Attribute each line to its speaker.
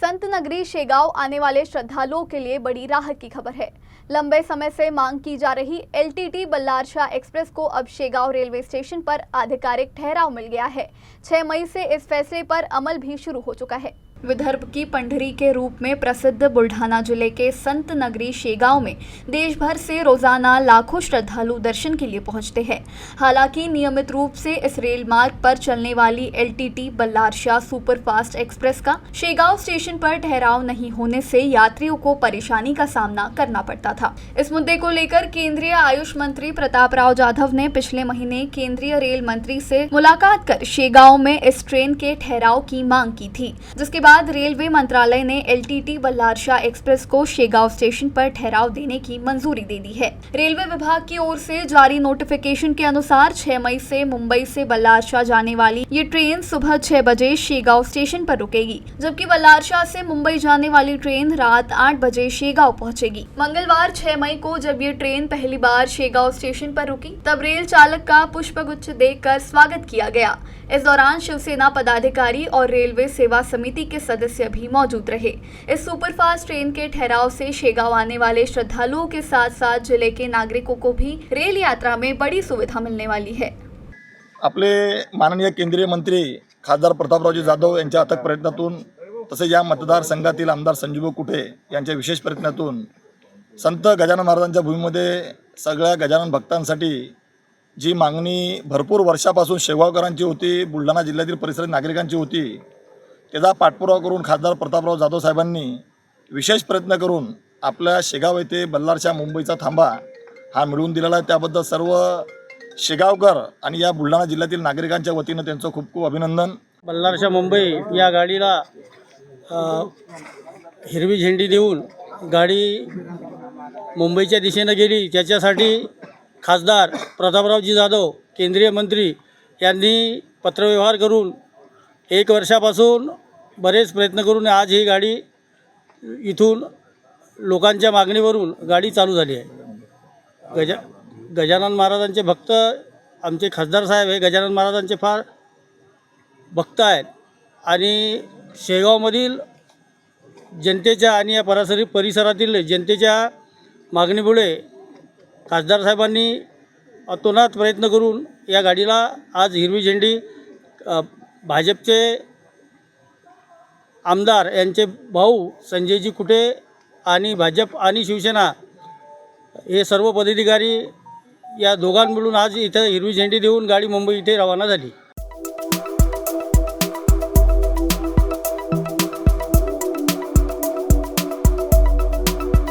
Speaker 1: संत नगरी शेगांव आने वाले श्रद्धालुओं के लिए बड़ी राहत की खबर है। लंबे समय से मांग की जा रही LTT बल्लारशाह एक्सप्रेस को अब शेगांव रेलवे स्टेशन पर आधिकारिक ठहराव मिल गया है। 6 मई से इस फैसले पर अमल भी शुरू हो चुका है। विदर्भ की पंढरी के रूप में प्रसिद्ध बुल्ढाना जिले के संत नगरी शेगांव में देश भर से रोजाना लाखों श्रद्धालु दर्शन के लिए पहुंचते हैं। हालांकि नियमित रूप से इस रेल मार्ग पर चलने वाली LTT बल्लारशाह सुपरफास्ट एक्सप्रेस का शेगांव स्टेशन पर ठहराव नहीं होने से यात्रियों को परेशानी का सामना करना पड़ता था। इस मुद्दे को लेकर केंद्रीय आयुष मंत्री प्रताप राव जाधव ने पिछले महीने केंद्रीय रेल मंत्री से मुलाकात कर शेगांव में इस ट्रेन के ठहराव की मांग की थी, जिसके बाद रेलवे मंत्रालय ने LTT बल्लारशाह एक्सप्रेस को शेगांव स्टेशन पर ठहराव देने की मंजूरी दे दी है। रेलवे विभाग की ओर से जारी नोटिफिकेशन के अनुसार 6 मई से मुंबई से बल्लारशाह जाने वाली ये ट्रेन सुबह 6 बजे शेगांव स्टेशन पर रुकेगी, जबकि बल्लारशाह से मुंबई जाने वाली ट्रेन रात 8 बजे शेगांव पहुंचेगी। मंगलवार 6 मई को जब ये ट्रेन पहली बार शेगांव स्टेशन पर रुकी, तब रेल चालक का पुष्पगुच्छ देकर स्वागत किया गया। इस दौरान शिवसेना पदाधिकारी और रेलवे सेवा समिति के सदस्य भी मौजूद रहे। इस सुपरफास्ट ट्रेन के ठहराव से शेगांव आने वाले श्रद्धालुओं के साथ साथ जिले के नागरिकों को भी रेल यात्रा में बड़ी सुविधा मिलने वाली है।
Speaker 2: आपले माननीय केंद्रीय मंत्री खासदार प्रतापरावजी जाधव यांच्या अथक प्रयत्नातून तसेच या मतदारसंघातील आमदार संजीव कुटे यांच्या विशेष प्रयत्नातून संत गजानन महाराजांच्या भूमीमध्ये सगळ्या गजानन भक्तांसाठी जी मागणी भरपूर वर्षापासून शेगावकरांची होती, बुलढाणा जिल्ह्यातील परिसरातील नागरिकांची होती, त्याचा पाठपुरावा करून खासदार प्रतापराव जाधव साहेबांनी विशेष प्रयत्न करून आपल्या शेगाव येथे बल्लारशाह मुंबईचा थांबा हा मिळवून दिलेला आहे। त्याबद्दल सर्व शेगावकर आणि या बुलढाणा जिल्ह्यातील नागरिकांच्या वतीनं त्यांचं खूप खूप अभिनंदन।
Speaker 3: बल्लारशाह मुंबई या गाडीला हिरवी झेंडी देऊन गाडी मुंबईच्या दिशेने गेली, त्याच्यासाठी खासदार प्रतापरावजी जाधव केंद्रीय मंत्री यांनी पत्रव्यवहार करून 1 वर्षापासून बरेच प्रयत्न करून आज ही गाडी इथून लोकांच्या मागणीवरून गाडी चालू झाली आहे। गजानन महाराजांचे भक्त आमचे खासदार साहेब हे गजानन महाराजांचे फार भक्त आहेत आणि शेगावमधील जनतेच्या आणि या परिसरातील जनतेच्या मागणीमुळे खासदार साहेबांनी अतोनात प्रयत्न करून या गाडीला आज हिरवी झेंडी भाजपचे आमदार यांचे भाऊ संजयजी कुटे आणि भाजप आणि शिवसेना हे सर्व पदाधिकारी या दोघांना मिळून आज इथं हिरवी झेंडी देऊन गाडी मुंबई इथे रवाना झाली।